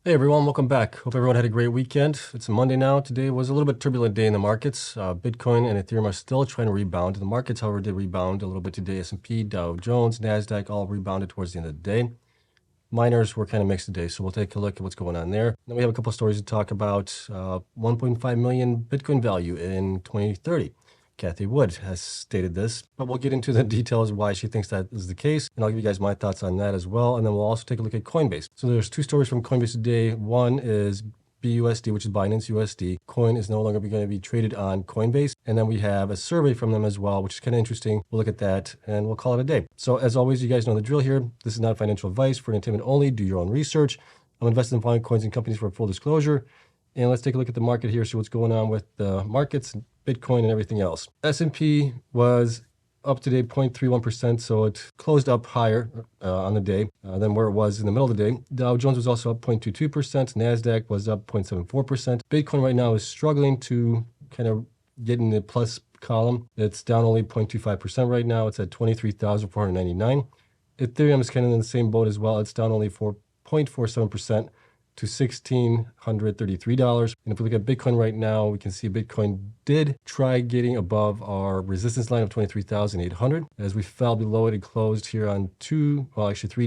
Hey everyone, welcome back. Hope everyone had a great weekend. It's a Monday now. Today was a little bit turbulent day in the markets. Bitcoin and Ethereum are still trying to rebound. The markets, however, did rebound a little bit today. S&P, Dow Jones, NASDAQ all rebounded towards the end of the day. Miners were kind of mixed today, so we'll take a look at what's going on there. Then we have a couple of stories to talk about. 1.5 million Bitcoin value in 2030. Cathie Wood has stated this, but we'll get into the details of why she thinks that is the case, and I'll give you guys my thoughts on that as well, and then we'll also take a look at Coinbase. So there's two stories from Coinbase today. One is BUSD, which is Binance USD. Coin is no longer going to be traded on Coinbase, and then we have a survey from them as well, which is kind of interesting. We'll look at that, and we'll call it a day. So as always, you guys know the drill here. This is not financial advice, for entertainment only. Do your own research. I'm invested in following coins and companies for full disclosure. And let's take a look at the market here, see what's going on with the markets, Bitcoin, and everything else. S&P was up today 0.31%, so it closed up higher on the day than where it was in the middle of the day. Dow Jones was also up 0.22%. NASDAQ was up 0.74%. Bitcoin right now is struggling to kind of get in the plus column. It's down only 0.25% right now. It's at 23,499. Ethereum is kind of in the same boat as well. It's down only 4.47%. to $1,633. And if we look at Bitcoin right now, we can see Bitcoin did try getting above our resistance line of 23,800. As we fell below it, it closed here on 3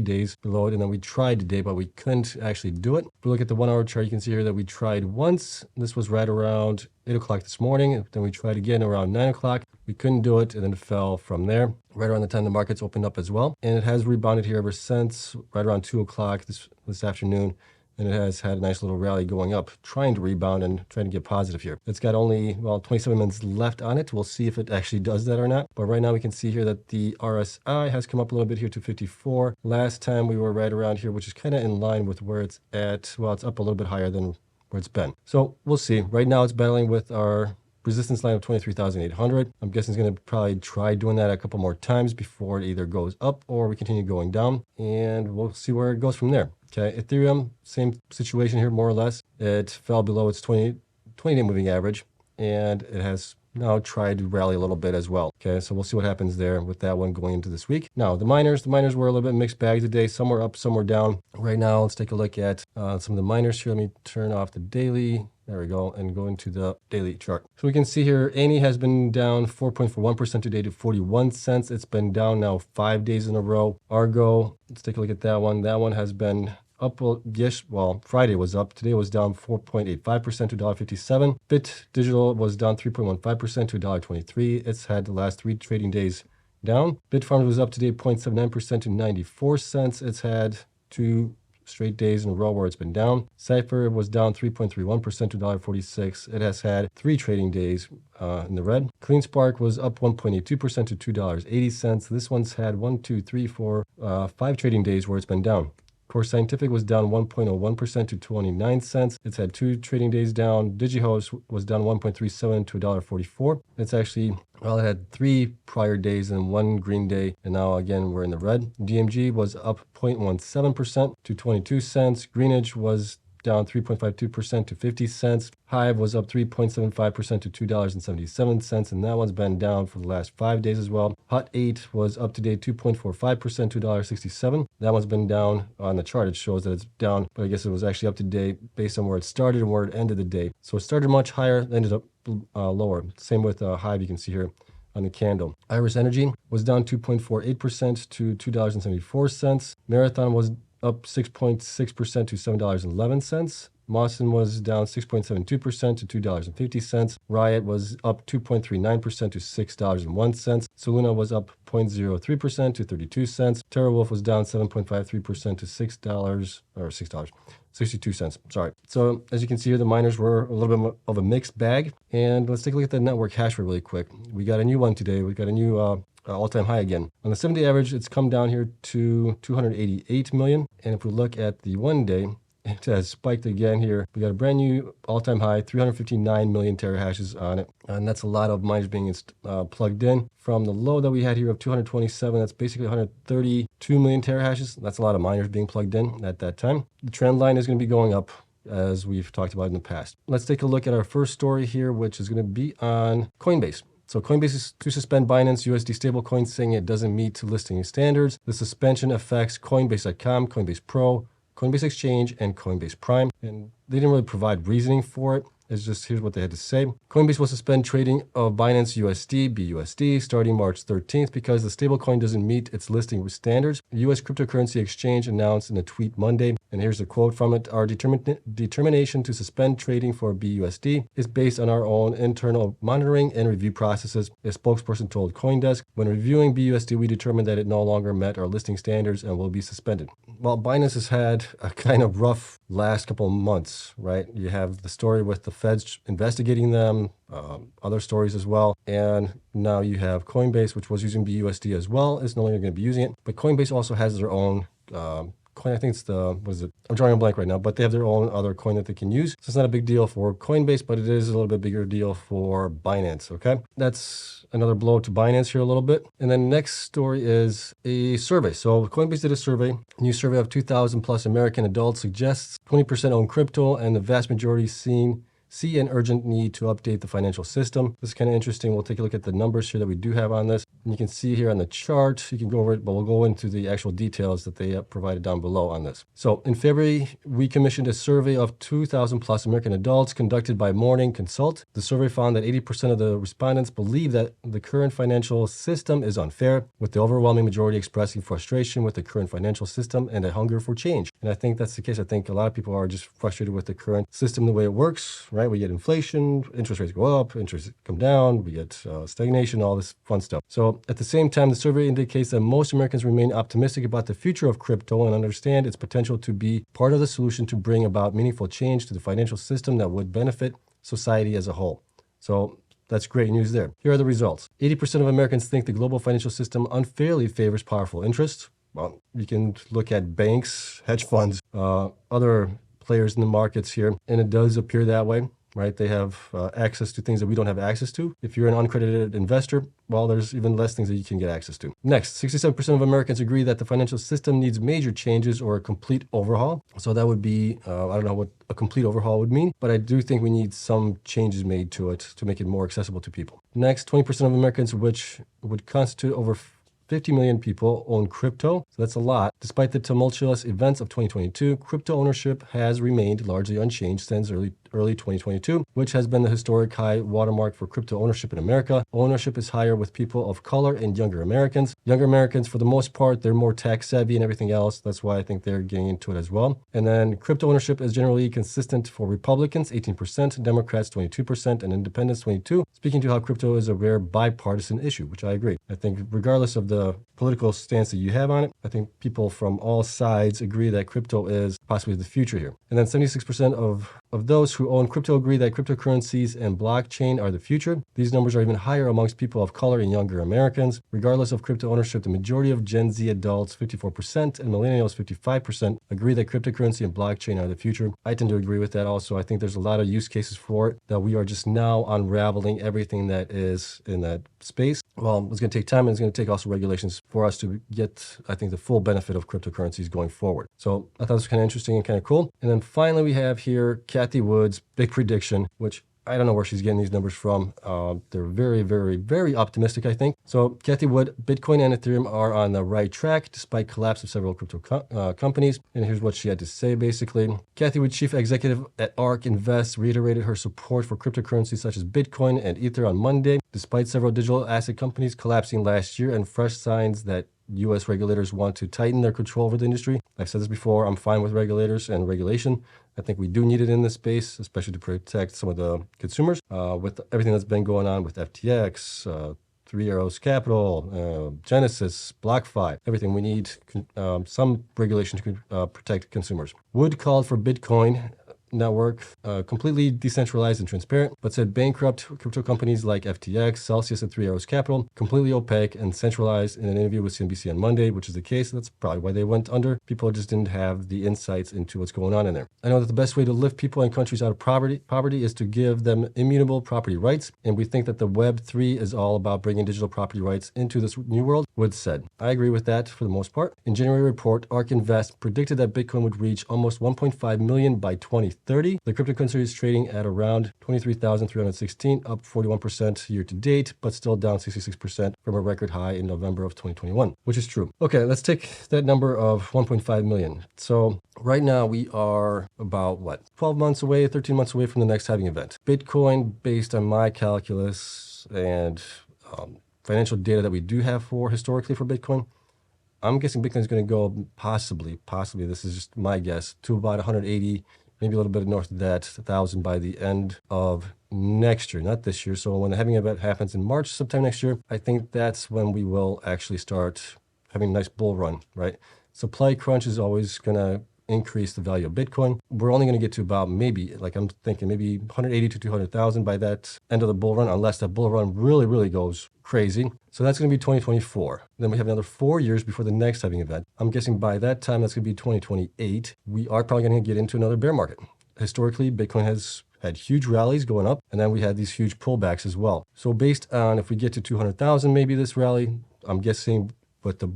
days below it. And then we tried today, but we couldn't actually do it. If we look at the 1 hour chart, you can see here that we tried once. This was right around 8 o'clock this morning. Then we tried again around 9 o'clock. We couldn't do it, and then it fell from there, right around the time the markets opened up as well. And it has rebounded here ever since, right around 2 o'clock this afternoon. And it has had a nice little rally going up, trying to rebound and trying to get positive here. It's got only, 27 minutes left on it. We'll see if it actually does that or not. But right now we can see here that the RSI has come up a little bit here to 54. Last time we were right around here, which is kind of in line with where it's at. Well, it's up a little bit higher than where it's been. So we'll see. Right now it's battling with our resistance line of 23,800. I'm guessing it's going to probably try doing that a couple more times before it either goes up or we continue going down. And we'll see where it goes from there. Okay, Ethereum, same situation here, more or less. It fell below its 20-day moving average, and it has now tried to rally a little bit as well. Okay, so we'll see what happens there with that one going into this week. Now, the miners were a little bit mixed bag today. Some were up, some were down. Right now, let's take a look at some of the miners here. Let me turn off the daily. There we go, and go into the daily chart. So we can see here, ANY has been down 4.41% today to 41 cents. It's been down now 5 days in a row. Argo, let's take a look at that one. That one has been up, Friday was up. Today was down 4.85% to $1.57. Bit Digital was down 3.15% to $1.23. It's had the last 3 trading days down. Bitfarms was up today 0.79% to 94 cents. It's had 2 straight days in a row where it's been down. Cypher was down 3.31% to $1.46. It has had 3 trading days in the red. CleanSpark was up 1.82% to $2.80. This one's had 5 trading days where it's been down. Core Scientific was down 1.01% to 29 cents. It's had 2 trading days down. DigiHost was down 1.37 to $1.44. It's actually, it had 3 prior days and 1 green day, and now again we're in the red. DMG was up 0.17% to 22 cents. Greenidge was down 3.52% to 50 cents. Hive was up 3.75% to $2.77, and that one's been down for the last 5 days as well. Hot 8 was up today 2.45% to $1.67. That one's been down on the chart. It shows that it's down, but I guess it was actually up to date based on where it started and where it ended the day. So it started much higher, ended up lower. Same with Hive, you can see here on the candle. Iris Energy was down 2.48% to $2.74. Marathon was up 6.6% to $7.11. Mawson was down 6.72% to $2.50. Riot was up 2.39% to $6.01. Soluna was up 0.03% to 32 cents. TerraWolf was down 7.53% to $6.62. Sorry. So as you can see here, the miners were a little bit of a mixed bag. And let's take a look at the network hash rate really quick. We got a new one today. We got a new all-time high again. On the 7-day average, it's come down here to 288 million. And if we look at the 1 day, it has spiked again here. We got a brand new all-time high, 359 million terahashes on it. And that's a lot of miners being plugged in. From the low that we had here of 227, that's basically 132 million terahashes. That's a lot of miners being plugged in at that time. The trend line is going to be going up, as we've talked about in the past. Let's take a look at our first story here, which is going to be on Coinbase. So Coinbase is to suspend Binance USD stablecoin, saying it doesn't meet listing standards. The suspension affects Coinbase.com, Coinbase Pro, Coinbase Exchange and Coinbase Prime. And they didn't really provide reasoning for it. It's just, here's what they had to say. Coinbase will suspend trading of Binance USD, BUSD, starting March 13th because the stablecoin doesn't meet its listing standards. The U.S. cryptocurrency exchange announced in a tweet Monday, and here's a quote from it: "Our determination to suspend trading for BUSD is based on our own internal monitoring and review processes," a spokesperson told CoinDesk. "When reviewing BUSD, we determined that it no longer met our listing standards and will be suspended." Well, Binance has had a kind of rough last couple of months, right? You have the story with the Feds investigating them, other stories as well. And now you have Coinbase, which was using BUSD as well, is no longer going to be using it. But Coinbase also has their own coin. I think it's I'm drawing a blank right now, but they have their own other coin that they can use. So it's not a big deal for Coinbase, but it is a little bit bigger deal for Binance, okay? That's another blow to Binance here a little bit. And then next story is a survey. So Coinbase did a survey. A new survey of 2,000 plus American adults suggests 20% own crypto, and the vast majority see an urgent need to update the financial system. This is kind of interesting. We'll take a look at the numbers here that we do have on this. And you can see here on the chart, you can go over it, but we'll go into the actual details that they have provided down below on this. So in February, we commissioned a survey of 2,000 plus American adults conducted by Morning Consult. The survey found that 80% of the respondents believe that the current financial system is unfair, with the overwhelming majority expressing frustration with the current financial system and a hunger for change. And I think that's the case. I think a lot of people are just frustrated with the current system, the way it works, right? We get inflation, interest rates go up, interest come down, we get stagnation, all this fun stuff. So at the same time, the survey indicates that most Americans remain optimistic about the future of crypto and understand its potential to be part of the solution to bring about meaningful change to the financial system that would benefit society as a whole. So that's great news there. Here are the results. 80% of Americans think the global financial system unfairly favors powerful interests. Well, you can look at banks, hedge funds, other players in the markets here, and it does appear that way. Right? They have access to things that we don't have access to. If you're an uncredited investor, well, there's even less things that you can get access to. Next, 67% of Americans agree that the financial system needs major changes or a complete overhaul. So that would be, I don't know what a complete overhaul would mean, but I do think we need some changes made to it to make it more accessible to people. Next, 20% of Americans, which would constitute over 50 million people, own crypto. So that's a lot. Despite the tumultuous events of 2022, crypto ownership has remained largely unchanged since early 2022, which has been the historic high watermark for crypto ownership in America. Ownership is higher with people of color and younger Americans. Younger Americans, for the most part, they're more tech savvy and everything else. That's why I think they're getting into it as well. And then crypto ownership is generally consistent for Republicans, 18%, Democrats, 22%, and independents, 22%. Speaking to how crypto is a rare bipartisan issue, which I agree. I think regardless of the political stance that you have on it, I think people from all sides agree that crypto is possibly the future here. And then 76% of those who own crypto agree that cryptocurrencies and blockchain are the future. These numbers are even higher amongst people of color and younger Americans. Regardless of crypto ownership, the majority of Gen Z adults, 54%, and millennials, 55%, agree that cryptocurrency and blockchain are the future. I tend to agree with that also. I think there's a lot of use cases for it that we are just now unraveling everything that is in that space. Well, it's going to take time, and it's going to take also regulations for us to get, I think, the full benefit of cryptocurrencies going forward. So I thought this was kind of interesting and kind of cool. And then finally, we have here Cathie Wood's big prediction, which I don't know where she's getting these numbers from. They're very, very, very optimistic, I think. So Cathie Wood, Bitcoin and Ethereum are on the right track despite collapse of several crypto companies. And here's what she had to say, basically. Cathie Wood, chief executive at ARK Invest, reiterated her support for cryptocurrencies such as Bitcoin and Ether on Monday, despite several digital asset companies collapsing last year and fresh signs that U.S. regulators want to tighten their control over the industry. I've said this before, I'm fine with regulators and regulation. I think we do need it in this space, especially to protect some of the consumers. With everything that's been going on with FTX, Three Arrows Capital, Genesis, BlockFi, everything, we need some regulation to protect consumers. Wood called for Bitcoin network completely decentralized and transparent, but said bankrupt crypto companies like FTX, Celsius, and Three Arrows Capital completely opaque and centralized in an interview with CNBC on Monday, which is the case. That's probably why they went under. People just didn't have the insights into what's going on in there. I know that the best way to lift people and countries out of poverty is to give them immutable property rights, and we think that the Web3 is all about bringing digital property rights into this new world, Wood said. I agree with that for the most part. In January report, ARK Invest predicted that Bitcoin would reach almost 1.5 million by 2030. 2030. The cryptocurrency is trading at around 23,316, up 41% year to date, but still down 66% from a record high in November of 2021, which is true. Okay, let's take that number of 1.5 million. So right now we are about 12 months away, 13 months away from the next halving event. Bitcoin, based on my calculus and financial data that we do have for historically for Bitcoin, I'm guessing Bitcoin is going to go possibly, this is just my guess, to about 180, maybe a little bit north of that, 1,000 by the end of next year, not this year. So when the halving event happens in March, sometime next year, I think that's when we will actually start having a nice bull run, right? Supply crunch is always going to increase the value of Bitcoin. We're only going to get to about maybe, like I'm thinking maybe 180 to 200,000 by that end of the bull run, unless that bull run really goes crazy. So that's going to be 2024. Then we have another 4 years before the next halving event. I'm guessing by that time, that's going to be 2028. We are probably going to get into another bear market. Historically, Bitcoin has had huge rallies going up, and then we had these huge pullbacks as well. So based on if we get to 200,000, maybe this rally, I'm guessing with the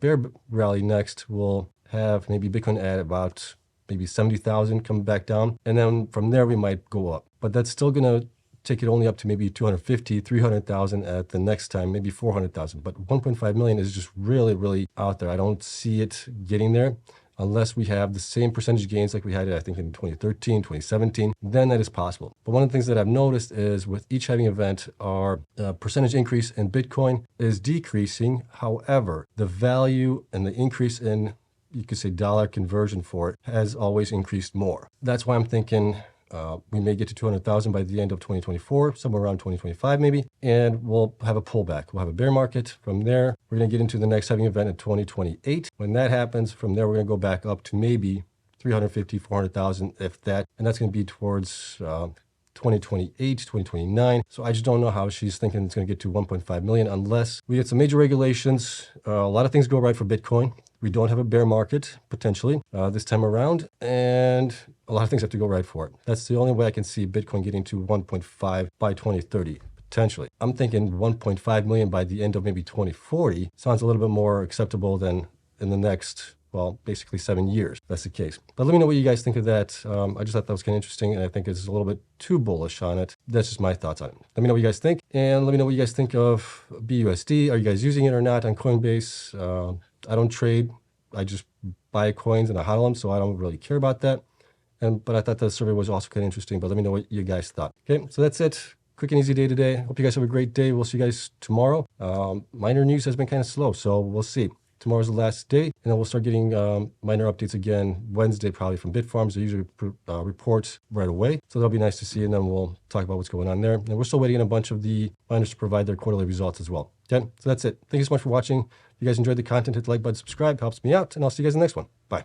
bear rally next, we'll have maybe Bitcoin at about maybe 70,000 come back down. And then from there, we might go up. But that's still going to take it only up to maybe 250, 300,000 at the next time, maybe 400,000. But 1.5 million is just really out there. I don't see it getting there unless we have the same percentage gains like we had, I think, in 2013, 2017, then that is possible. But one of the things that I've noticed is with each halving event, our percentage increase in Bitcoin is decreasing. However, the value and the increase in, you could say, dollar conversion for it has always increased more. That's why I'm thinking we may get to 200,000 by the end of 2024, somewhere around 2025 maybe, and we'll have a pullback. We'll have a bear market. From there, we're going to get into the next halving event in 2028. When that happens, from there, we're going to go back up to maybe 350, 400,000, if that, and that's going to be towards 2028, 2029. So I just don't know how she's thinking it's going to get to 1.5 million unless we get some major regulations. A lot of things go right for Bitcoin. We don't have a bear market, potentially, this time around, and a lot of things have to go right for it. That's the only way I can see Bitcoin getting to 1.5 by 2030, potentially. I'm thinking 1.5 million by the end of maybe 2040 sounds a little bit more acceptable than in the next, well, basically 7 years. That's the case. But let me know what you guys think of that. I just thought that was kind of interesting, and I think it's a little bit too bullish on it. That's just my thoughts on it. Let me know what you guys think, and let me know what you guys think of BUSD. Are you guys using it or not on Coinbase? I don't trade. I just buy coins and I hodl them, so I don't really care about that. But I thought the survey was also kind of interesting, but let me know what you guys thought. Okay, so that's it. Quick and easy day today. Hope you guys have a great day. We'll see you guys tomorrow. Miner news has been kind of slow, so we'll see. Tomorrow's the last day, and then we'll start getting miner updates again Wednesday, probably from Bitfarms. They usually report right away, so that'll be nice to see, and then we'll talk about what's going on there. And we're still waiting on a bunch of the miners to provide their quarterly results as well. Okay, so that's it. Thank you so much for watching. If you guys enjoyed the content, hit the like button, subscribe, helps me out, and I'll see you guys in the next one. Bye.